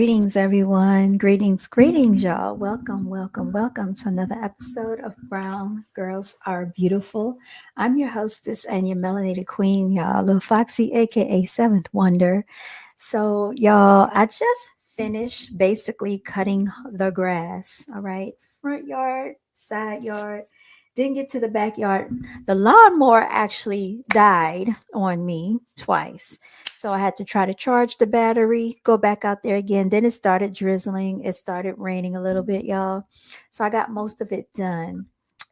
Greetings, everyone. Greetings, y'all. Welcome to another episode of Brown Girls Are Beautiful. I'm your hostess and your melanated queen, y'all, Lil Foxy, aka Seventh Wonder. So, y'all, I just finished basically cutting the grass. All right, front yard, side yard. Didn't get to the backyard. The lawnmower actually died on me twice. So I had to try to charge the battery, go back out there again. Then it started drizzling. It started raining a little bit, y'all. So I got most of it done.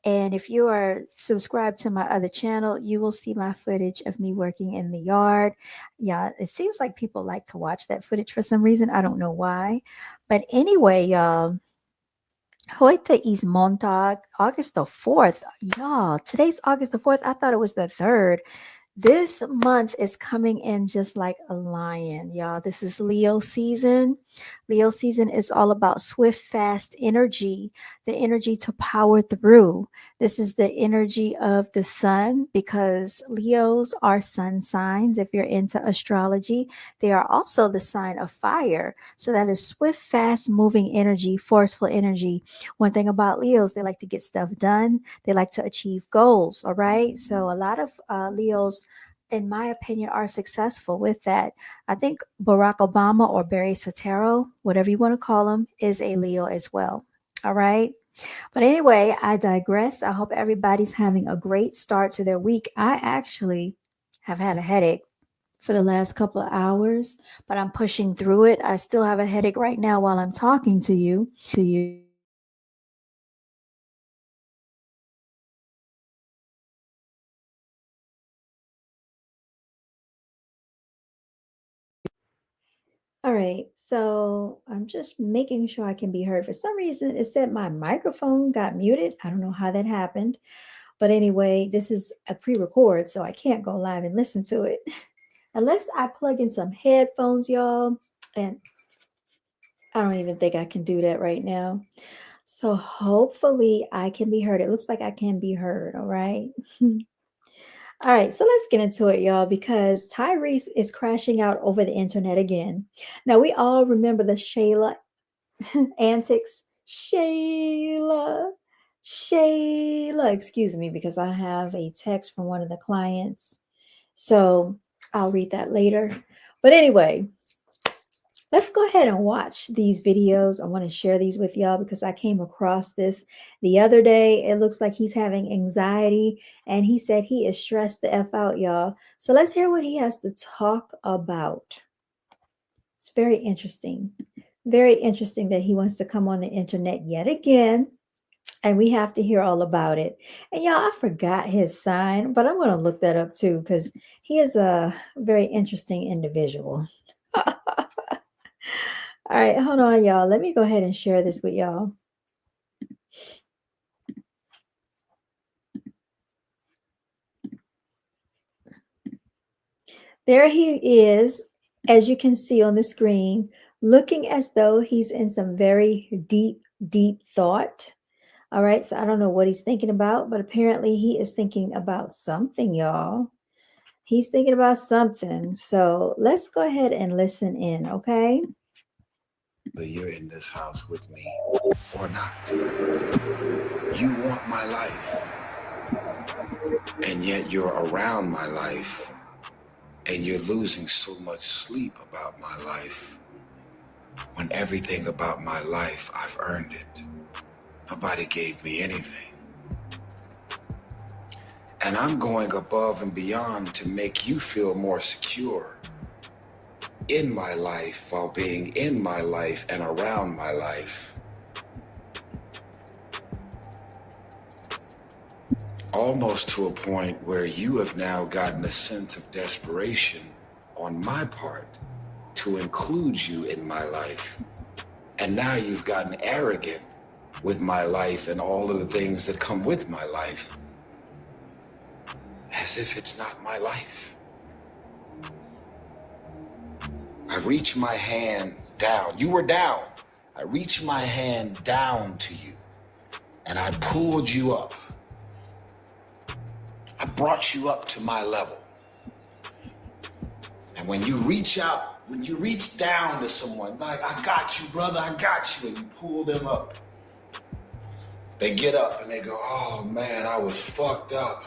And if you are subscribed to my other channel, you will see my footage of me working in the yard. Yeah, it seems like people like to watch that footage for some reason. I don't know why. But anyway, y'all, heute is Montag, August the 4th. Y'all, today's August the 4th. I thought it was the 3rd. This month is coming in just like a lion, y'all. This is Leo season. Leo season is all about swift, fast energy, the energy to power through. This is the energy of the sun because Leos are sun signs. If you're into astrology, they are also the sign of fire. So that is swift, fast moving energy, forceful energy. One thing about Leos, they like to get stuff done. They like to achieve goals. All right. So a lot of Leos, in my opinion, are successful with that. I think Barack Obama or Barry Soetoro, whatever you want to call him, is a Leo as well. All right. But anyway, I digress. I hope everybody's having a great start to their week. I actually have had a headache for the last couple of hours, but I'm pushing through it. I still have a headache right now while I'm talking to you. All right, so I'm just making sure I can be heard. For some reason, it said my microphone got muted. I don't know how that happened. But anyway, this is a pre record, so I can't go live and listen to it unless I plug in some headphones, y'all. And I don't even think I can do that right now. So hopefully I can be heard. It looks like I can be heard. All right. All right, so let's get into it, y'all, because Tyrese is crashing out over the internet again. Now, we all remember the Shayla antics. Shayla, excuse me, because I have a text from one of the clients. So I'll read that later. But anyway, let's go ahead and watch these videos. I want to share these with y'all because I came across this the other day. It looks like he's having anxiety and he said he is stressed the F out, y'all. So let's hear what he has to talk about. It's very interesting. Very interesting that he wants to come on the internet yet again. And we have to hear all about it. And y'all, I forgot his sign, but I'm going to look that up too because he is a very interesting individual. All right, hold on, y'all. Let me go ahead and share this with y'all. There he is, as you can see on the screen, looking as though he's in some very deep thought. All right, so I don't know what he's thinking about, but apparently he is thinking about something, y'all. He's thinking about something. So let's go ahead and listen in, okay? Whether you're in this house with me or not, you want my life, and yet you're around my life, and you're losing so much sleep about my life, when everything about my life, I've earned it. Nobody gave me anything. And I'm going above and beyond to make you feel more secure in my life while being in my life and around my life. Almost to a point where you have now gotten a sense of desperation on my part to include you in my life. And now you've gotten arrogant with my life and all of the things that come with my life, as if it's not my life. I reach my hand down. You were down. I reached my hand down to you and I pulled you up. I brought you up to my level. And when you reach out When you reach down to someone, like, I got you, brother, I got you, and you pull them up, they get up and they go, oh man, I was fucked up.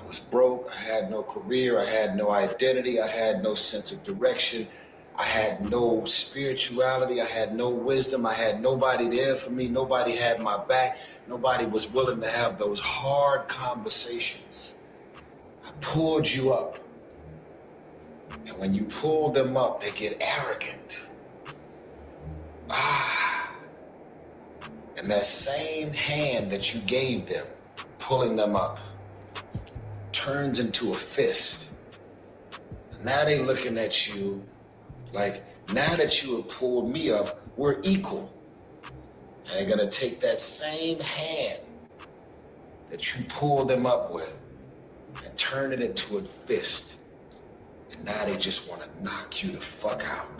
I was broke. I had no career. I had no identity. I had no sense of direction. I had no spirituality. I had no wisdom. I had nobody there for me. Nobody had my back. Nobody was willing to have those hard conversations. I pulled you up. And when you pull them up, they get arrogant. Ah. And that same hand that you gave them, pulling them up, turns into a fist. And now they looking at you like, now that you have pulled me up, we're equal. And they're gonna take that same hand that you pulled them up with and turn it into a fist. And now they just wanna knock you the fuck out.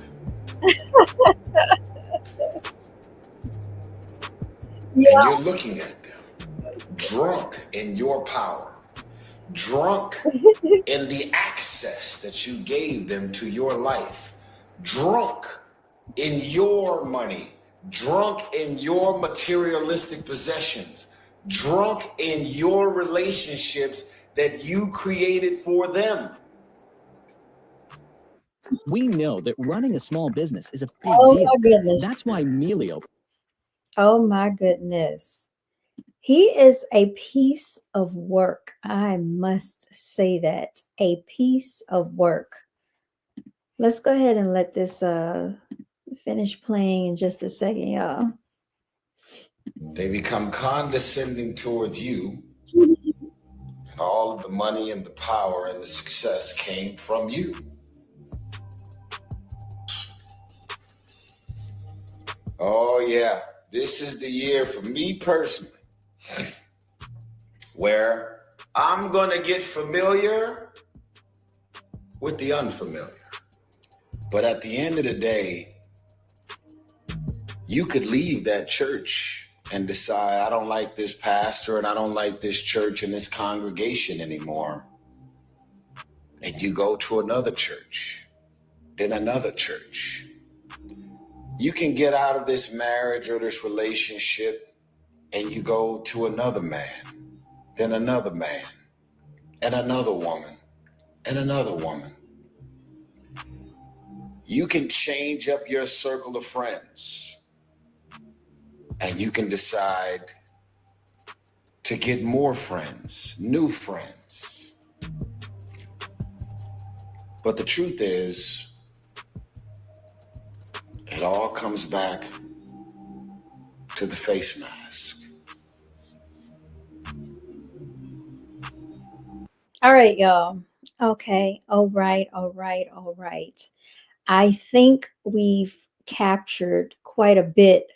And Yeah. you're looking at them, drunk in your power, drunk in the access that you gave them to your life, drunk in your money, drunk in your materialistic possessions, drunk in your relationships that you created for them. We know that running a small business is a big Oh deal. my goodness. That's why Melio. Oh my goodness. He is a piece of work. I must say that. A piece of work. Let's go ahead and let this finish playing in just a second, y'all. They become condescending towards you, and all of the money and the power and the success came from you. Oh, yeah, this is the year for me personally where I'm gonna get familiar with the unfamiliar. But at the end of the day, you could leave that church and decide, I don't like this pastor and I don't like this church and this congregation anymore. And you go to another church, then another church. You can get out of this marriage or this relationship and you go to another man, then another man, and another woman, and another woman. You can change up your circle of friends and you can decide to get more friends, new friends. But the truth is, it all comes back to the face mask. All right, y'all. Okay. All right. All right. All right. I think we've captured quite a bit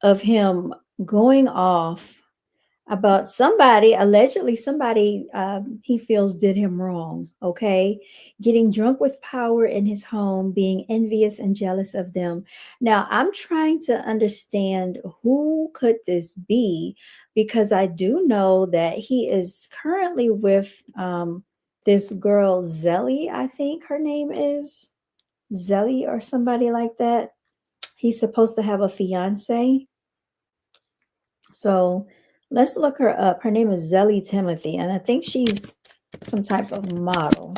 of him going off about somebody, allegedly somebody he feels did him wrong. Okay. Getting drunk with power in his home, being envious and jealous of them. Now, I'm trying to understand who could this be, because I do know that he is currently with this girl, Zelly, I think her name is Zelly or somebody like that. He's supposed to have a fiance. So let's look her up. Her name is Zelly Timothy, and I think she's some type of model.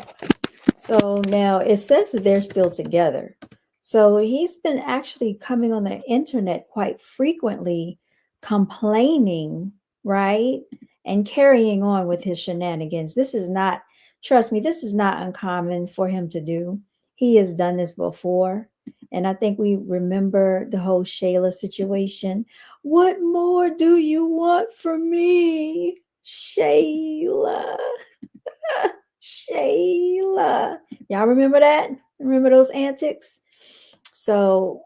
So now it says that they're still together. So he's been actually coming on the internet quite frequently, complaining, right? And carrying on with his shenanigans. This is not, trust me, this is not uncommon for him to do. He has done this before. And I think we remember the whole Shayla situation. What more do you want from me, Shayla? Shayla. Y'all remember that? Remember those antics? So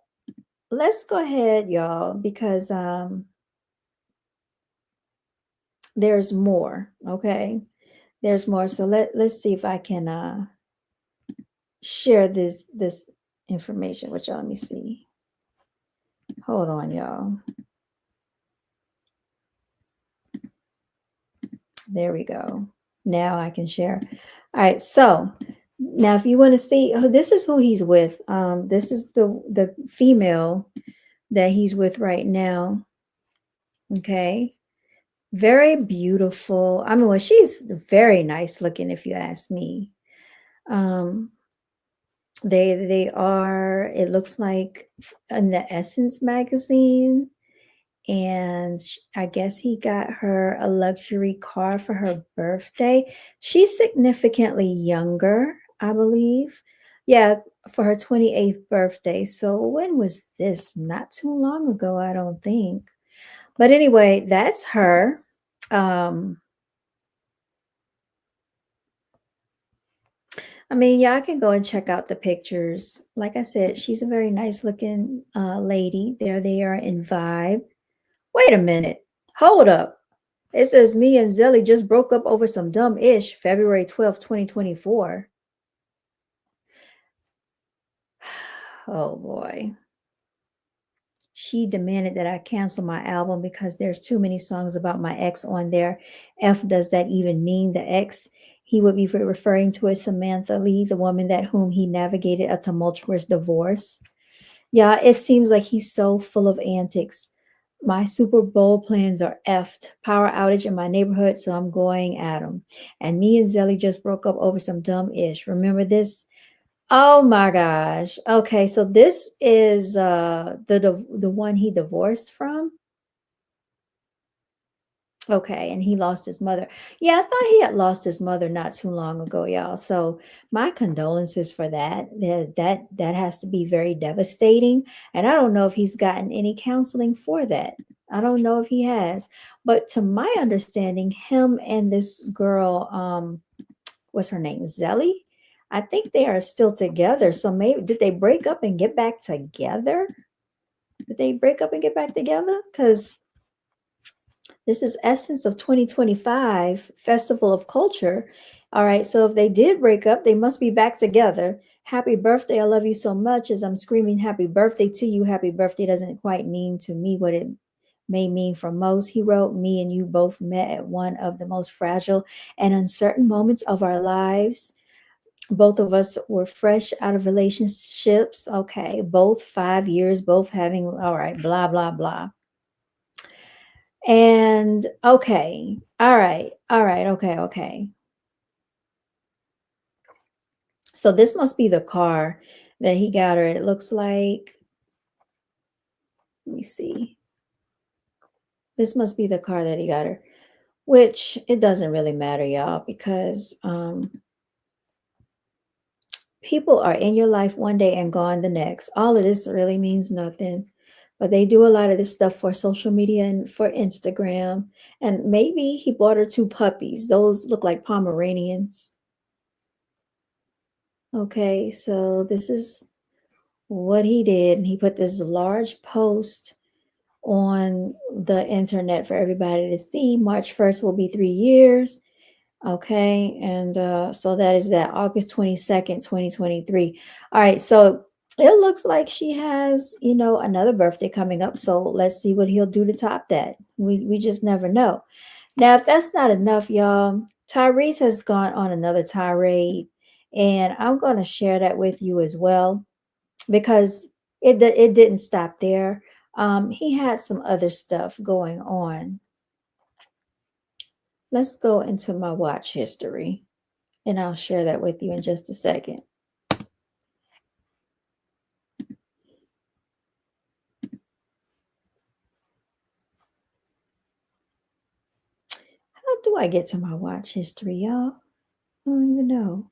let's go ahead, y'all, because there's more. Okay. There's more. So let's see if I can share this information with y'all. Let me see. Hold on, y'all. There we go. Now I can share. All right. So Now, if you want to see, oh, this is who he's with. This is the female that he's with right now. Okay, very beautiful. I mean, well, she's very nice looking, if you ask me. Um, they are. It looks like in the Essence magazine, and I guess he got her a luxury car for her birthday. She's significantly younger, I believe. Yeah, for her 28th birthday. So when was this? Not too long ago, I don't think. But anyway, that's her. Um, I mean, y'all can go and check out the pictures. Like I said, she's a very nice looking lady. There they are in Vibe. Wait a minute. Hold up. It says me and Zelly just broke up over some dumb ish February 12th, 2024. Oh boy. She demanded that I cancel my album because there's too many songs about my ex on there. F, does that even mean the ex he would be referring to as Samantha Lee, the woman that whom he navigated a tumultuous divorce? Yeah, it seems like he's so full of antics. My Super Bowl plans are effed. Power outage in my neighborhood, so I'm going at him. And me and Zelly just broke up over some dumb ish. Remember this? Oh my gosh. Okay, so this is the one he divorced from. Okay, and he lost his mother. Yeah, I thought he had lost his mother not too long ago, y'all. So my condolences for that. That has to be very devastating. And I don't know if he's gotten any counseling for that. I don't know if he has. But to my understanding, him and this girl, what's her name? Zelly? I think they are still together. So maybe did they break up and get back together? Did they break up and get back together? Because this is Essence of 2025 Festival of Culture. All right, so if they did break up, they must be back together. Happy birthday. I love you so much. As I'm screaming happy birthday to you, happy birthday doesn't quite mean to me what it may mean for most. He wrote, me and you both met at one of the most fragile and uncertain moments of our lives. Both of us were fresh out of relationships. Okay, both 5 years, both having, all right, blah, blah, blah. And okay, all right, okay. So this must be the car that he got her. It looks like, let me see. This must be the car that he got her, which it doesn't really matter, y'all, because people are in your life one day and gone the next. All of this really means nothing. But they do a lot of this stuff for social media and for Instagram. And maybe he bought her two puppies. Those look like Pomeranians. Okay, so this is what he did. And he put this large post on the internet for everybody to see. March 1st will be 3 years. Okay, and so that is that August 22nd, 2023. All right, so it looks like she has, another birthday coming up. So let's see what he'll do to top that. We just never know. Now, if that's not enough, y'all, Tyrese has gone on another tirade, and I'm going to share that with you as well because it didn't stop there. He had some other stuff going on. Let's go into my watch history, and I'll share that with you in just a second. How do I get to my watch history, y'all? I don't even know.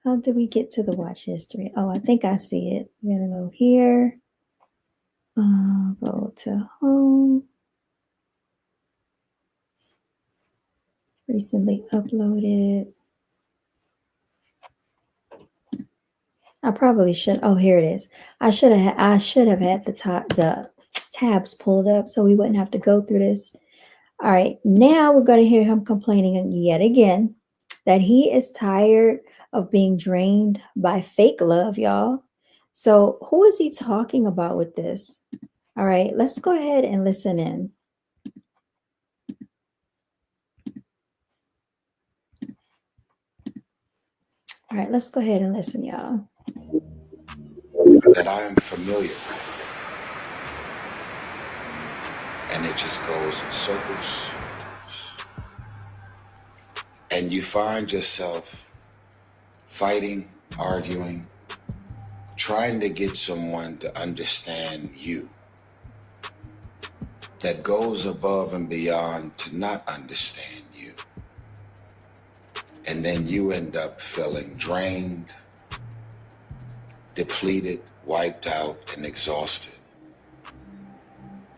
How do we get to the watch history? Oh, I think I see it. We're going to go here. Go to home. Recently uploaded. I probably should. Oh, here it is. I should have had the tabs pulled up so we wouldn't have to go through this. All right, now we're going to hear him complaining yet again that he is tired of being drained by fake love, y'all. So who is he talking about with this? All right, let's go ahead and listen in. All right, let's go ahead and listen, y'all. that I am familiar with, and it just goes in circles, and you find yourself fighting, arguing, trying to get someone to understand you, that goes above and beyond to not understand you. And then you end up feeling drained, depleted, wiped out, and exhausted.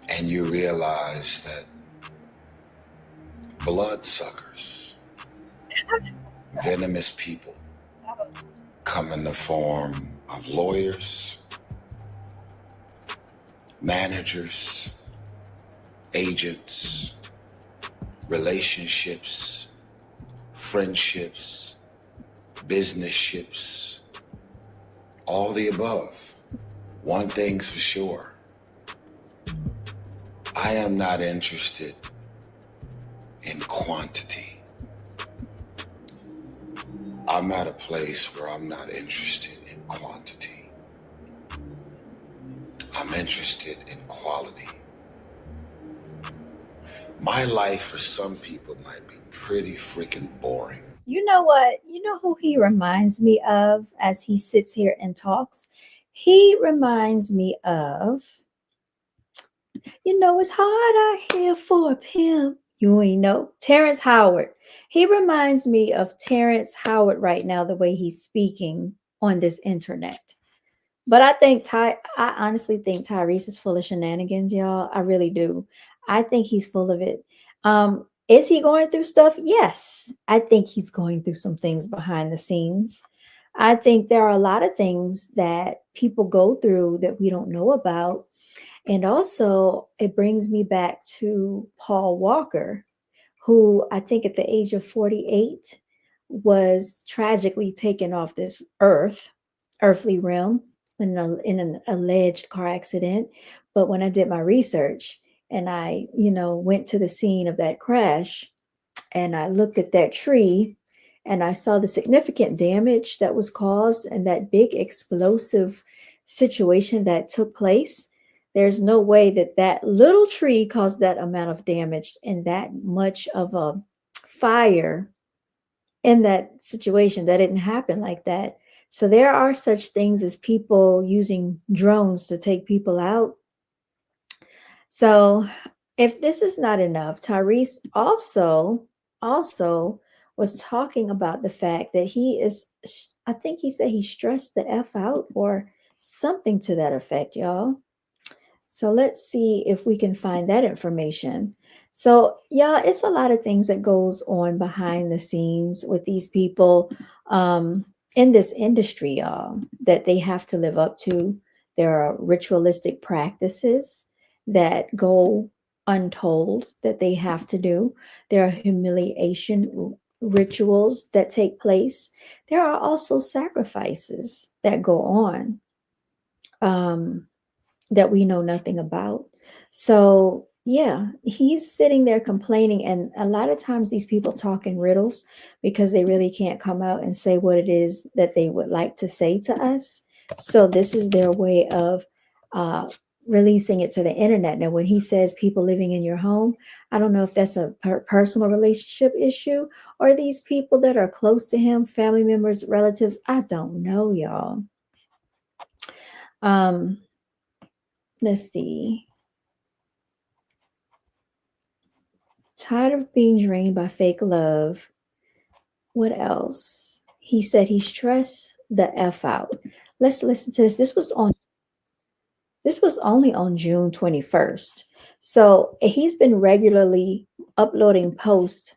And you realize that bloodsuckers, venomous people, come in the form of lawyers, managers, agents, relationships, friendships, business ships, all the above. One thing's for sure, I am not interested in quantity. I'm at a place where I'm not interested in quantity. I'm interested in quality. My life for some people might be pretty freaking boring. You know what? You know who he reminds me of as he sits here and talks? He reminds me of, it's hard out here for a pimp. You ain't know. Terrence Howard. He reminds me of Terrence Howard right now, the way he's speaking on this internet. But I honestly think Tyrese is full of shenanigans, y'all. I really do. I think he's full of it. Is he going through stuff? Yes. I think he's going through some things behind the scenes. I think there are a lot of things that people go through that we don't know about. And also, it brings me back to Paul Walker, who I think at the age of 48 was tragically taken off this earthly realm in an alleged car accident. But when I did my research and I, went to the scene of that crash and I looked at that tree and I saw the significant damage that was caused and that big explosive situation that took place, there's no way that that little tree caused that amount of damage and that much of a fire in that situation. That didn't happen like that. So there are such things as people using drones to take people out. So if this is not enough, Tyrese also was talking about the fact that I think he said he stressed the F out or something to that effect, y'all. So let's see if we can find that information. So yeah, it's a lot of things that goes on behind the scenes with these people in this industry, y'all, that they have to live up to. There are ritualistic practices that go untold that they have to do. There are humiliation rituals that take place. There are also sacrifices that go on. That we know nothing about. So, yeah, he's sitting there complaining. And a lot of times these people talk in riddles because they really can't come out and say what it is that they would like to say to us. So, this is their way of releasing it to the internet. Now, when he says people living in your home, I don't know if that's a personal relationship issue or these people that are close to him, family members, relatives. I don't know, y'all. Let's see. Tired of being drained by fake love. What else? He said he stressed the F out. Let's listen to this. This was only on June 21st. So he's been regularly uploading posts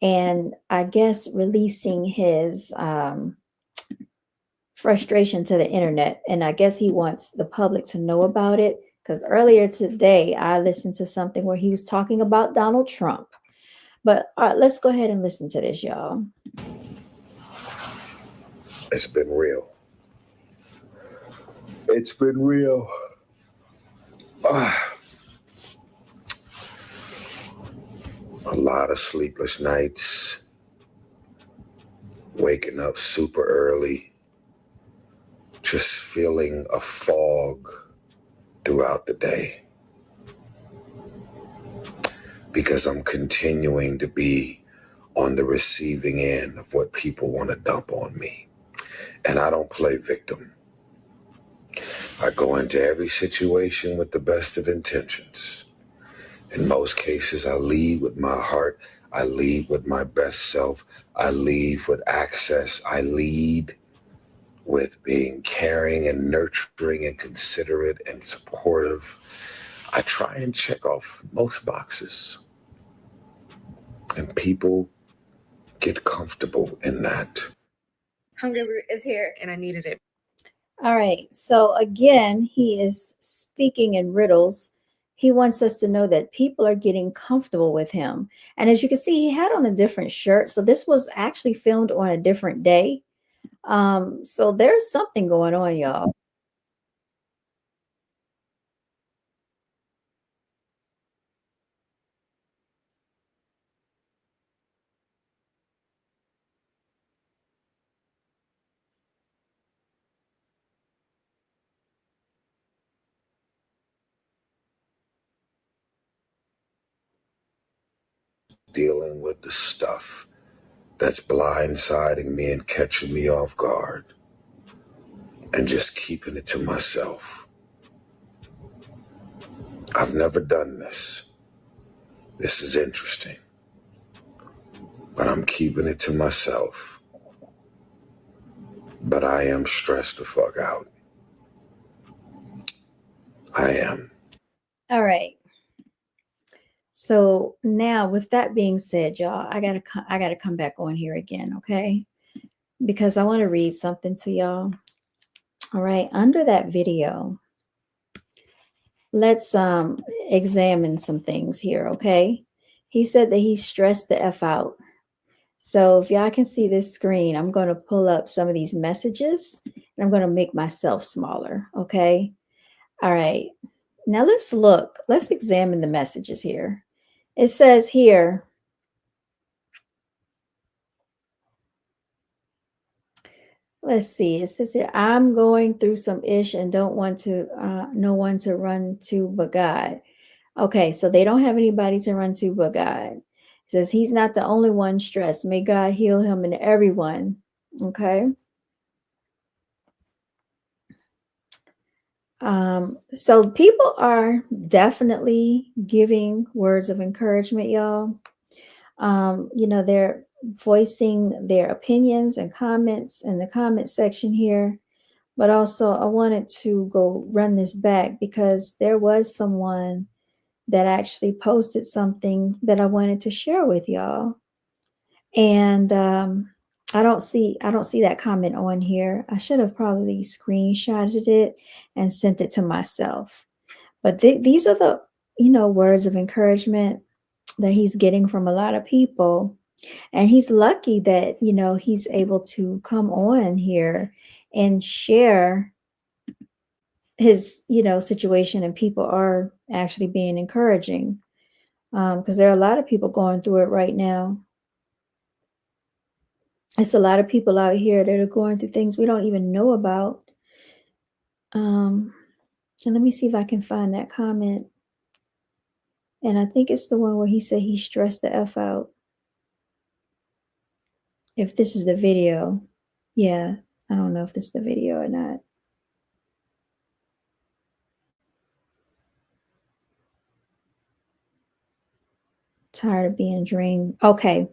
and I guess releasing his frustration to the internet. And I guess he wants the public to know about it. Because earlier today, I listened to something where he was talking about Donald Trump. But all right, let's go ahead and listen to this, y'all. It's been real. It's been real. A lot of sleepless nights, waking up super early, just feeling a fog throughout the day because I'm continuing to be on the receiving end of what people want to dump on me. And I don't play victim. I go into every situation with the best of intentions. In most cases, I lead with my heart. I lead with my best self. I lead with access. I lead with being caring and nurturing and considerate and supportive. I try and check off most boxes. And people get comfortable in that. Hunger Root is here, and I needed it. All right. So again, he is speaking in riddles. He wants us to know that people are getting comfortable with him. And as you can see, he had on a different shirt. So this was actually filmed on a different day. So there's something going on, y'all. Dealing with the stuff that's blindsiding me and catching me off guard and just keeping it to myself. I've never done this. This is interesting. But I'm keeping it to myself. But I am stressed the fuck out. I am. All right. So now with that being said, y'all, I gotta come back on here again, okay? Because I want to read something to y'all. All right, under that video, let's examine some things here, okay? He said that he stressed the F out. So if y'all can see this screen, I'm going to pull up some of these messages and I'm going to make myself smaller, okay? All right. Now let's look. Let's examine the messages here. It says here, let's see. It says here, I'm going through some ish and don't want to, no one to run to but God. Okay, so they don't have anybody to run to but God. It says he's not the only one stressed. May God heal him and everyone. Okay. So people are definitely giving words of encouragement, y'all. They're voicing their opinions and comments in the comment section here. But also, I wanted to go run this back because there was someone that actually posted something that I wanted to share with y'all. And I don't see that comment on here. I should have probably screenshotted it and sent it to myself. But these are the words of encouragement that he's getting from a lot of people. And he's lucky that he's able to come on here and share his situation, and people are actually being encouraging, because there are a lot of people going through it right now. It's a lot of people out here that are going through things we don't even know about. And let me see if I can find that comment. And I think it's the one where he said he stressed the F out. If this is the video. Yeah, I don't know if this is the video or not. Tired of being dreamed. Okay.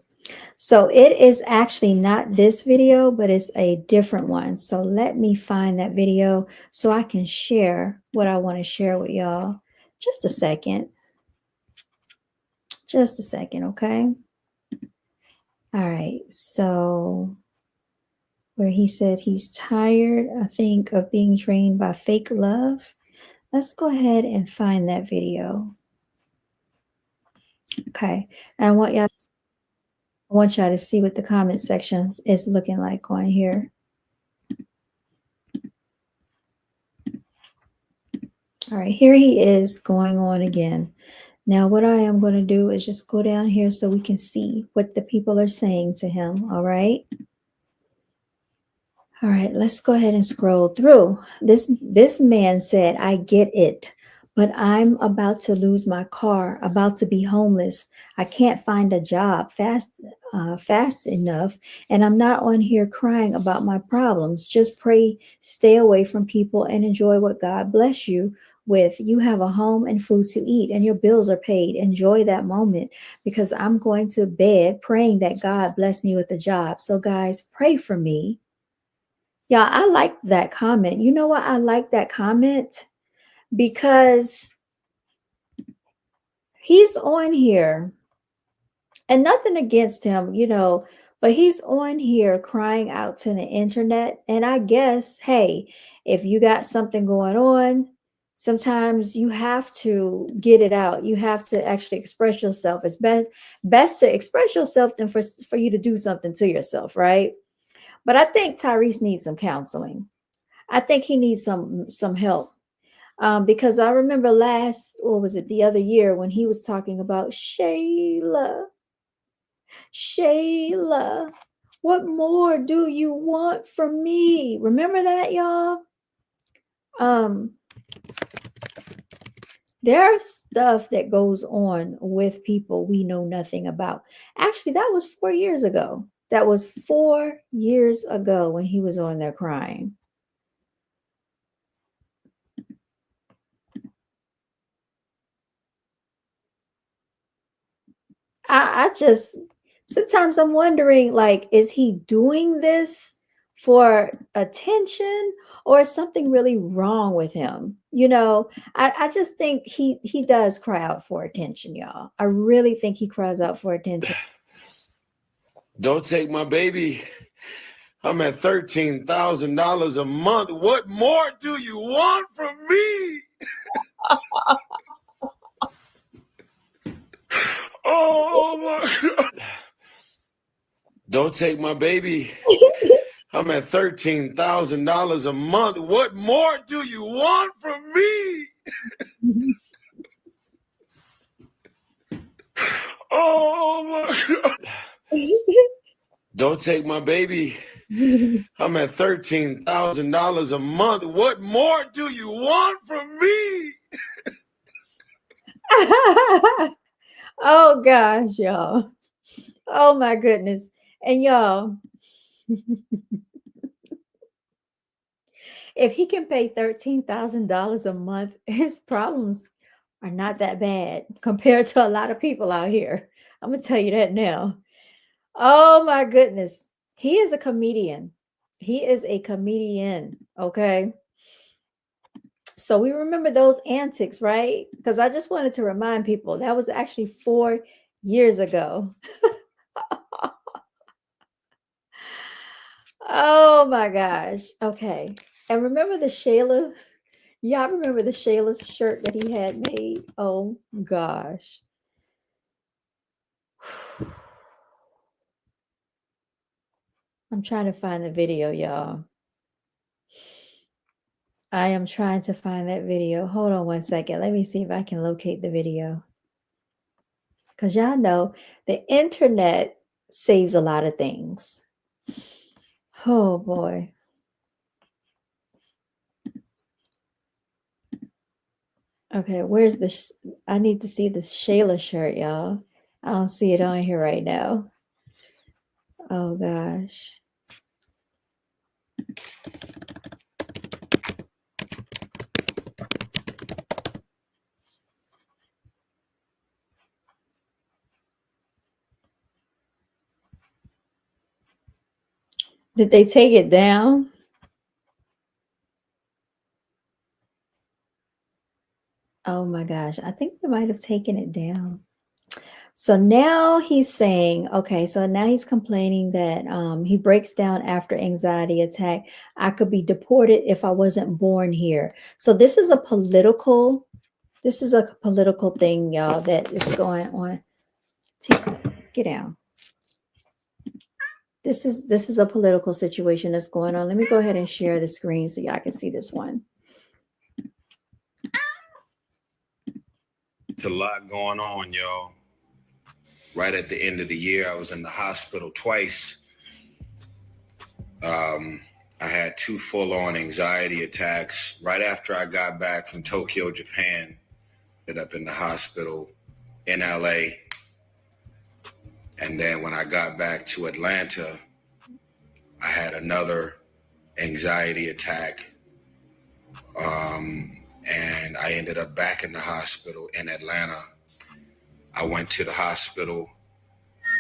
So it is actually not this video, but it's a different one. So let me find that video so I can share what I want to share with y'all. Just a second. Just a second, okay? All right. So where he said he's tired, I think, of being drained by fake love. Let's go ahead and find that video. Okay. And I want y'all to see what the comment section is looking like on here. All right, here he is going on again. Now, what I am going to do is just go down here so we can see what the people are saying to him. All right. All right, let's go ahead and scroll through. This man said, "I get it, but I'm about to lose my car, about to be homeless. I can't find a job fast enough, and I'm not on here crying about my problems. Just pray, stay away from people, and enjoy what God bless you with. You have a home and food to eat, and your bills are paid. Enjoy that moment because I'm going to bed praying that God bless me with a job. So, guys, pray for me." Yeah, I like that comment. You know what? I like that comment because he's on here and nothing against him, but he's on here crying out to the internet. And I guess, hey, if you got something going on, sometimes you have to get it out. You have to actually express yourself. It's best to express yourself than for you to do something to yourself, right? But I think Tyrese needs some counseling. I think he needs some help. Because I remember what was it, the other year when he was talking about Shayla, what more do you want from me? Remember that, y'all? Um, there's stuff that goes on with people we know nothing about. Actually, that was 4 years ago. That was 4 years ago when he was on there crying. I just sometimes I'm wondering, like, is he doing this for attention or is something really wrong with him? I just think he does cry out for attention, y'all. I really think he cries out for attention. Don't take my baby. I'm at $13,000 a month. What more do you want from me? Oh my God. Don't take my baby. I'm at $13,000 a month. What more do you want from me? Oh my God. Don't take my baby. I'm at $13,000 a month. What more do you want from me? Oh gosh, y'all. Oh my goodness. And y'all, if he can pay $13,000 a month, his problems are not that bad compared to a lot of people out here. I'm gonna tell you that now. Oh my goodness. He is a comedian. He is a comedian. Okay. So we remember those antics, right? Because I just wanted to remind people that was actually 4 years ago. Oh my gosh. Okay. And remember the Shayla? Y'all remember the Shayla shirt that he had made? Oh gosh. I'm trying to find the video, y'all. I am trying to find that video. Hold on one second. Let me see if I can locate the video. Because y'all know the internet saves a lot of things. Oh boy. Okay, where's I need to see this Shayla shirt, y'all. I don't see it on here right now. Oh gosh. Did they take it down? Oh my gosh. I think they might have taken it down. So now he's saying, okay, so now he's complaining that he breaks down after anxiety attack. I could be deported if I wasn't born here. So this is a political thing, y'all, that is going on. Get down. This is a political situation that's going on. Let me go ahead and share the screen so y'all can see this one. It's a lot going on, y'all. Right at the end of the year, I was in the hospital twice. I I had 2 full-on anxiety attacks right after I got back from Tokyo, Japan. Ended up in the hospital in LA. And then when I got back to Atlanta, I had another anxiety attack. And I ended up back in the hospital in Atlanta. I went to the hospital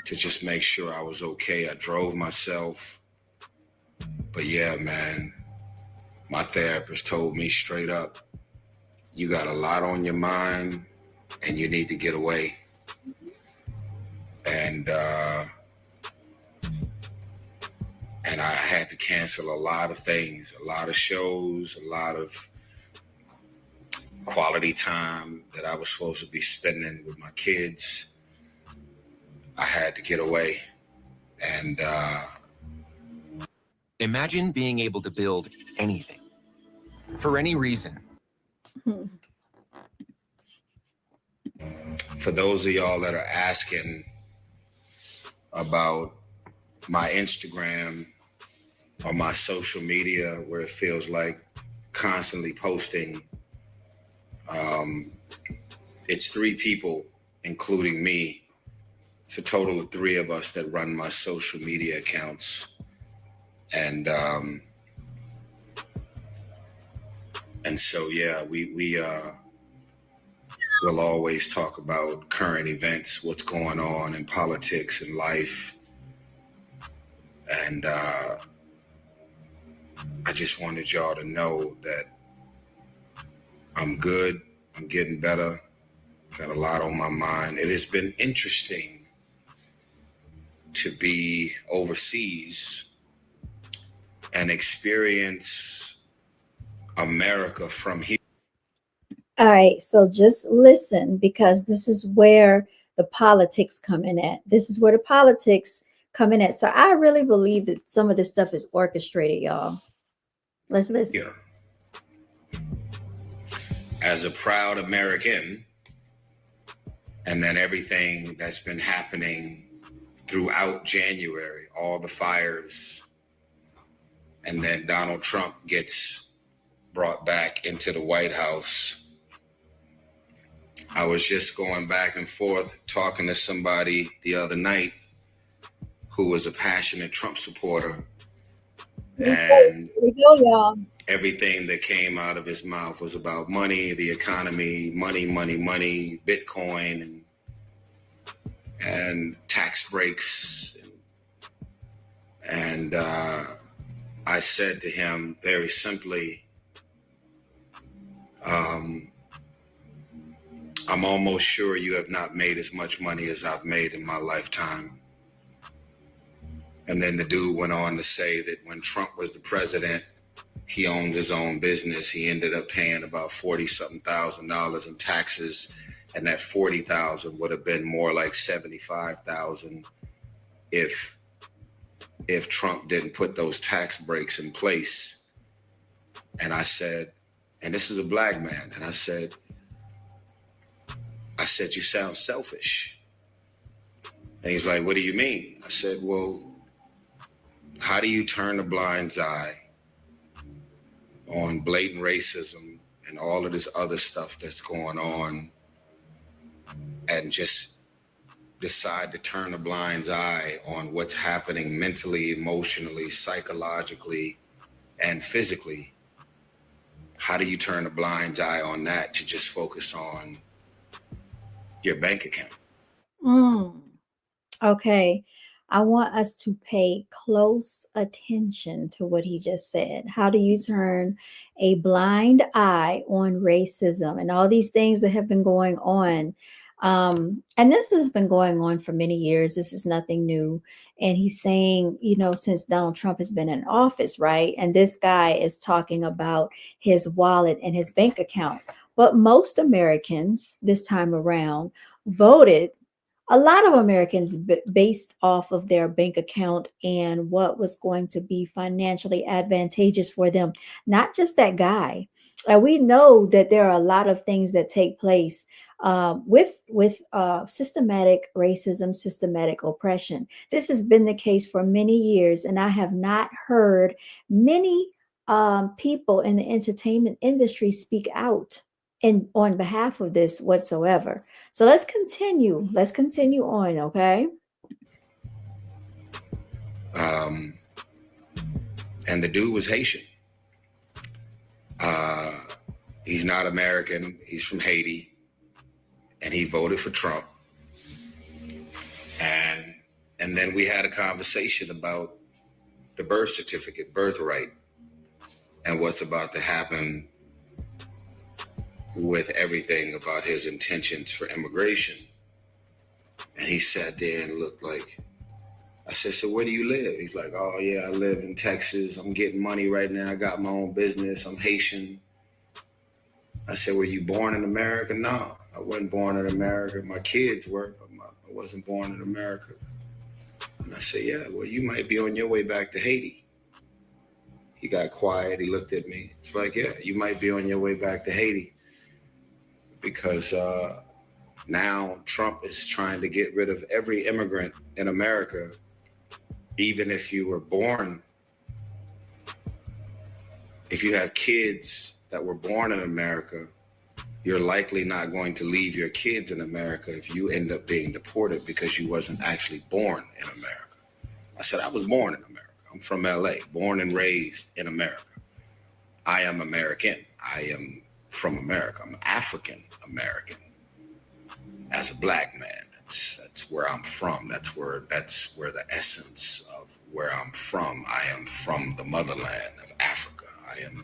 to just make sure I was okay. I drove myself. But yeah, man, my therapist told me straight up, you got a lot on your mind and you need to get away. And I had to cancel a lot of things, a lot of shows, a lot of quality time that I was supposed to be spending with my kids. I had to get away. And imagine being able to build anything for any reason. For those of y'all that are asking about my Instagram or my social media, where it feels like constantly posting, it's 3 people, including me. It's a total of 3 of us that run my social media accounts. And so, yeah, we'll always talk about current events, what's going on in politics and life. And I just wanted y'all to know that I'm good. I'm getting better. Got a lot on my mind. It has been interesting to be overseas and experience America from here. All right, so just listen, because this is where the politics come in at. This is where the politics come in at. So I really believe that some of this stuff is orchestrated, y'all. Let's listen. Here. As a proud American, and then everything that's been happening throughout January, all the fires, and then Donald Trump gets brought back into the White House. I was just going back and forth talking to somebody the other night who was a passionate Trump supporter. And here we go, y'all. Everything that came out of his mouth was about money, the economy, money, Bitcoin, and tax breaks. And I said to him very simply, I'm almost sure you have not made as much money as I've made in my lifetime. And then the dude went on to say that when Trump was the president, he owned his own business. He ended up paying about $40-something thousand in taxes. And that 40,000 would have been more like 75,000 if Trump didn't put those tax breaks in place. And I said, and this is a black man, and I said, you sound selfish. And he's like, what do you mean? I said, well, how do you turn a blind eye on blatant racism and all of this other stuff that's going on and just decide to turn a blind eye on what's happening mentally, emotionally, psychologically, and physically? How do you turn a blind eye on that to just focus on your bank account? Okay. I want us to pay close attention to what he just said. How do you turn a blind eye on racism and all these things that have been going on? And this has been going on for many years. This is nothing new. And he's saying, since Donald Trump has been in office, right? And this guy is talking about his wallet and his bank account. But most Americans this time around voted, a lot of Americans based off of their bank account and what was going to be financially advantageous for them. Not just that guy, And we know that there are a lot of things that take place with systematic racism, systematic oppression. This has been the case for many years, and I have not heard many people in the entertainment industry speak out in on behalf of this whatsoever. So let's continue. Let's continue on, okay? Um, and the dude was Haitian. Uh, he's not American. He's from Haiti, and he voted for Trump. And then we had a conversation about the birth certificate, birthright, and what's about to happen with everything about his intentions for immigration. And he sat there and looked like, I said, so where do you live? He's like, oh yeah, I live in Texas. I'm getting money right now. I got my own business. I'm Haitian. I said, were you born in America? No, I wasn't born in America. My kids were, but I wasn't born in America. And I said, yeah, well, you might be on your way back to Haiti. He got quiet. He looked at me. It's like, yeah, you might be on your way back to Haiti because now Trump is trying to get rid of every immigrant in America, even if you were born. If you have kids that were born in America, you're likely not going to leave your kids in America if you end up being deported because you wasn't actually born in America. I said, I was born in America. I'm from LA, born and raised in America. I am American. I am from America. I'm African American. As a black man, that's where I'm from. That's where the essence of where I'm from. I am from the motherland of Africa. I am,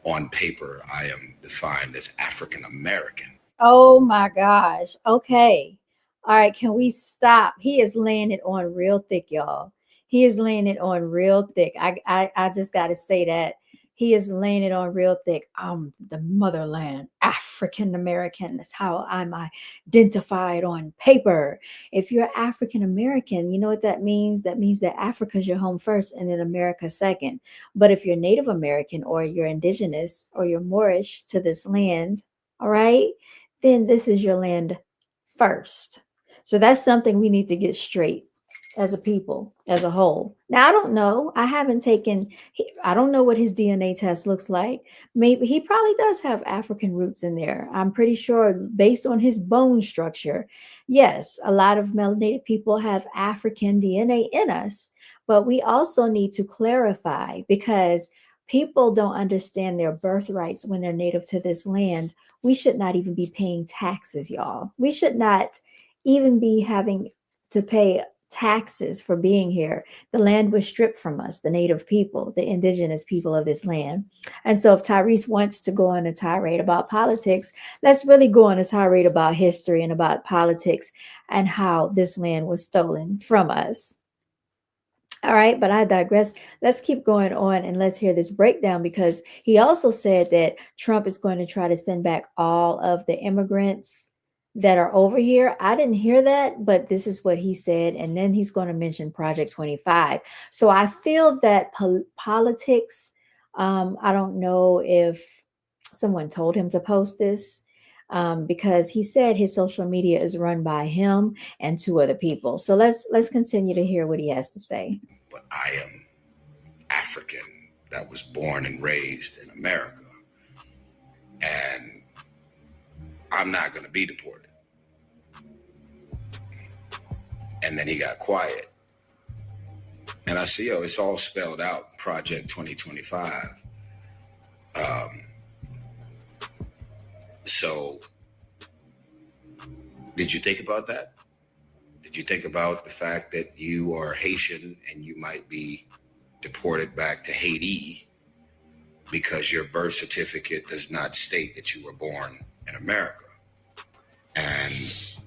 on paper, I am defined as African American. Oh my gosh. Okay. All right. Can we stop? He is laying it on real thick, y'all. He is laying it on real thick. I just got to say that. He is laying it on real thick. I'm the motherland, African American. That's how I'm identified on paper. If you're African American, you know what that means? That means that Africa's your home first and then America second. But if you're Native American or you're indigenous or you're Moorish to this land, all right, then this is your land first. So that's something we need to get straight as a people, as a whole. Now, I don't know. I don't know what his DNA test looks like. Maybe he probably does have African roots in there. I'm pretty sure based on his bone structure. Yes, a lot of melanated people have African DNA in us, but we also need to clarify because people don't understand their birthrights when they're native to this land. We should not even be paying taxes, y'all. We should not even be having to pay taxes for being here. The land was stripped from us, the native people, the indigenous people of this land. And so if Tyrese wants to go on a tirade about politics, let's really go on a tirade about history and about politics and how this land was stolen from us. All right, but I digress. Let's keep going on and let's hear this breakdown because he also said that Trump is going to try to send back all of the immigrants that are over here. I didn't hear that, but this is what he said. And then he's going to mention Project 25. So I feel that politics, I don't know if someone told him to post this. Because he said his social media is run by him and two other people. So let's continue to hear what he has to say. But I am African that was born and raised in America. And I'm not going to be deported. And then he got quiet. And I see, it's all spelled out, Project 2025. So did you think about that? Did you think about the fact that you are Haitian and you might be deported back to Haiti because your birth certificate does not state that you were born in America? And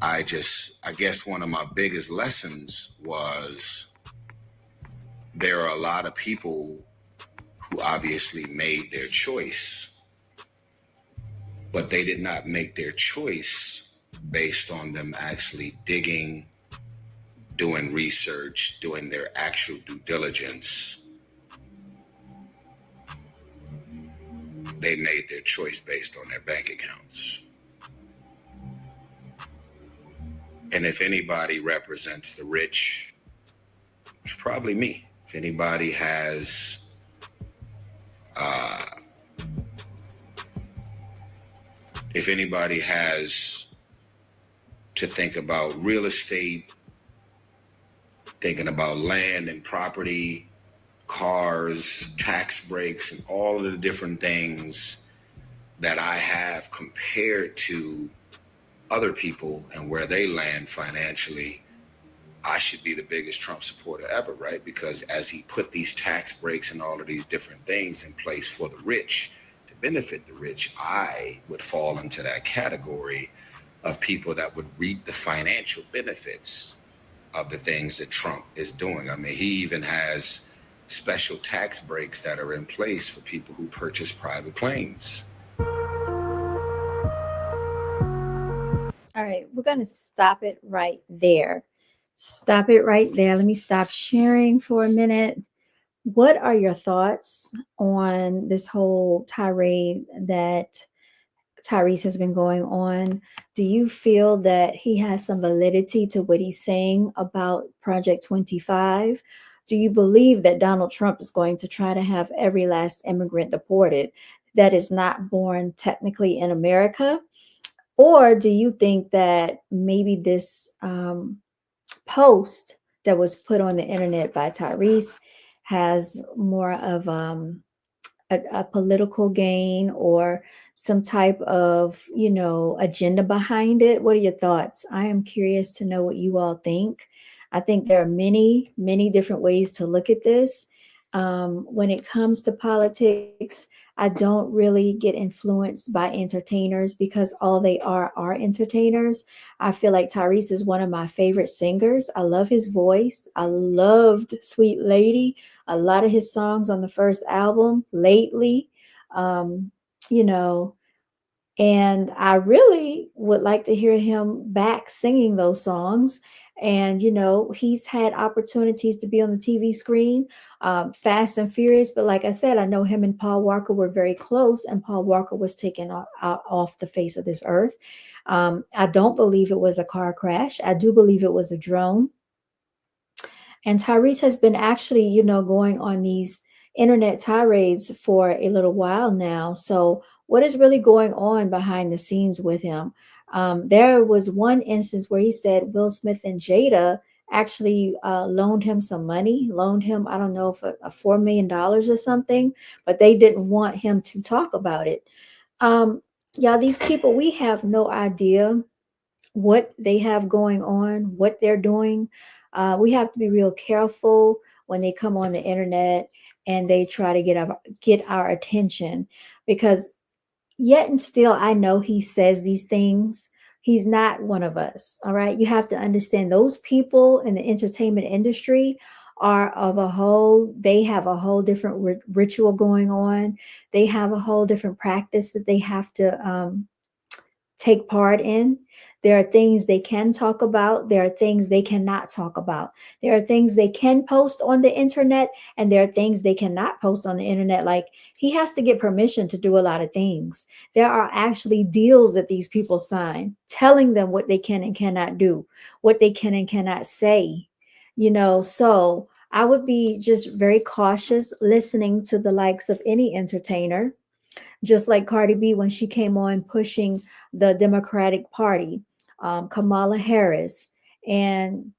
I guess one of my biggest lessons was there are a lot of people who obviously made their choice, but they did not make their choice based on them actually digging, doing research, doing their actual due diligence. they made their choice based on their bank accounts. And if anybody represents the rich, it's probably me. If anybody has uh, if anybody has to think about real estate, thinking about land and property, cars, tax breaks, and all of the different things that I have compared to other people and where they land financially, I should be the biggest Trump supporter ever, right? Because as he put these tax breaks and all of these different things in place for the rich, to benefit the rich, I would fall into that category of people that would reap the financial benefits of the things that Trump is doing. I mean, he even has special tax breaks that are in place for people who purchase private planes. All right, we're going to stop it right there. Stop it right there. Let me stop sharing for a minute. What are your thoughts on this whole tirade that Tyrese has been going on? Do you feel that he has some validity to what he's saying about Project 25? Do you believe that Donald Trump is going to try to have every last immigrant deported that is not born technically in America? Or do you think that maybe this post that was put on the internet by Tyrese has more of a political gain or some type of, agenda behind it? What are your thoughts? I am curious to know what you all think. I think there are many, many different ways to look at this. When it comes to politics, I don't really get influenced by entertainers because all they are entertainers. I feel like Tyrese is one of my favorite singers. I love his voice. I loved Sweet Lady, a lot of his songs on the first album lately. Um, you know, and I really would like to hear him back singing those songs. And, he's had opportunities to be on the TV screen, Fast and Furious. But like I said, I know him and Paul Walker were very close, and Paul Walker was taken off the face of this earth. I don't believe it was a car crash. I do believe it was a drone. And Tyrese has been actually, going on these internet tirades for a little while now. So, what is really going on behind the scenes with him? There was one instance where he said Will Smith and Jada actually loaned him some money, loaned him, I don't know, if a $4 million or something, but they didn't want him to talk about it. Yeah, these people, we have no idea what they have going on, what they're doing. We have to be real careful when they come on the internet and they try to get our attention, because yet and still, I know he says these things. He's not one of us. All right. You have to understand those people in the entertainment industry they have a whole different ritual going on. They have a whole different practice that they have to take part in. There are things they can talk about. There are things they cannot talk about. There are things they can post on the internet, and there are things they cannot post on the internet. Like, he has to get permission to do a lot of things. There are actually deals that these people sign telling them what they can and cannot do, what they can and cannot say. So I would be just very cautious listening to the likes of any entertainer, just like Cardi B when she came on pushing the Democratic Party, Kamala Harris, and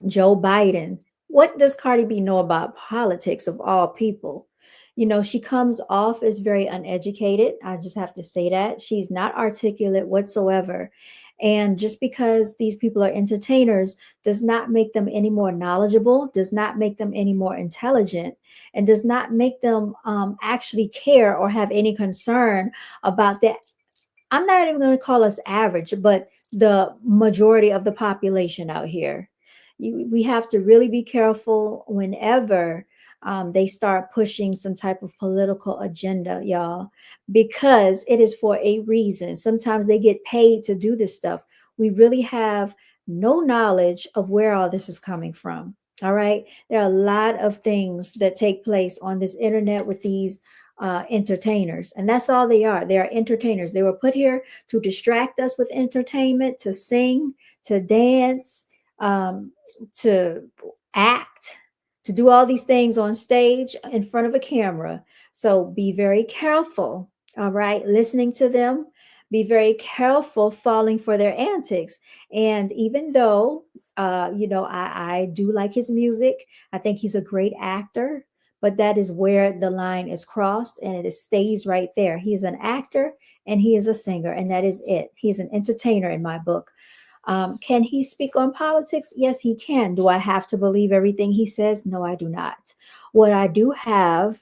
Joe Biden. What does Cardi B know about politics of all people? She comes off as very uneducated. I just have to say that. She's not articulate whatsoever. And just because these people are entertainers does not make them any more knowledgeable, does not make them any more intelligent, and does not make them actually care or have any concern about that. I'm not even going to call us average, but the majority of the population out here. We have to really be careful whenever they start pushing some type of political agenda, y'all, because it is for a reason. Sometimes they get paid to do this stuff. We really have no knowledge of where all this is coming from. All right. There are a lot of things that take place on this internet with these entertainers. And that's all they are. They are entertainers. They were put here to distract us with entertainment, to sing, to dance, um, to act, to do all these things on stage in front of a camera. So be very careful, all right, listening to them. Be very careful falling for their antics. And even though, I do like his music, I think he's a great actor, but that is where the line is crossed and it stays right there. He is an actor and he is a singer, and that is it. He's an entertainer in my book. Can he speak on politics? Yes, he can. Do I have to believe everything he says? No, I do not. What I do have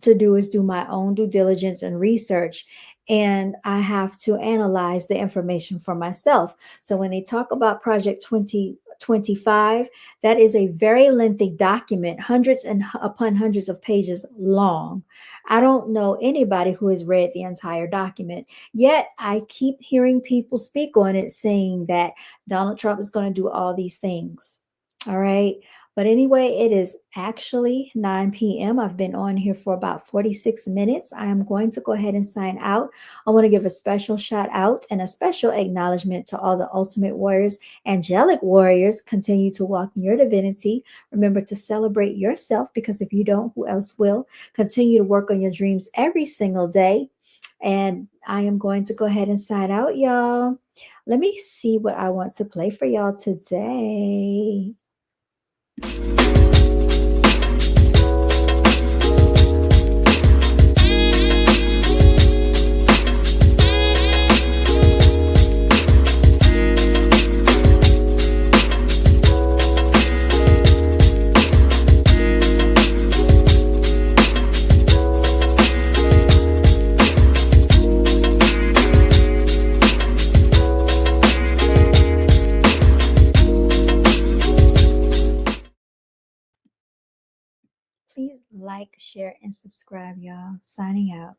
to do is do my own due diligence and research, and I have to analyze the information for myself. So when they talk about Project 2025, that is a very lengthy document, hundreds and upon hundreds of pages long. I don't know anybody who has read the entire document. Yet I keep hearing people speak on it saying that Donald Trump is going to do all these things. All right. But anyway, it is actually 9 p.m. I've been on here for about 46 minutes. I am going to go ahead and sign out. I want to give a special shout out and a special acknowledgement to all the ultimate warriors, angelic warriors. Continue to walk in your divinity. Remember to celebrate yourself, because if you don't, who else will? Continue to work on your dreams every single day. And I am going to go ahead and sign out, y'all. Let me see what I want to play for y'all today. Please like, share, and subscribe, y'all. Signing out.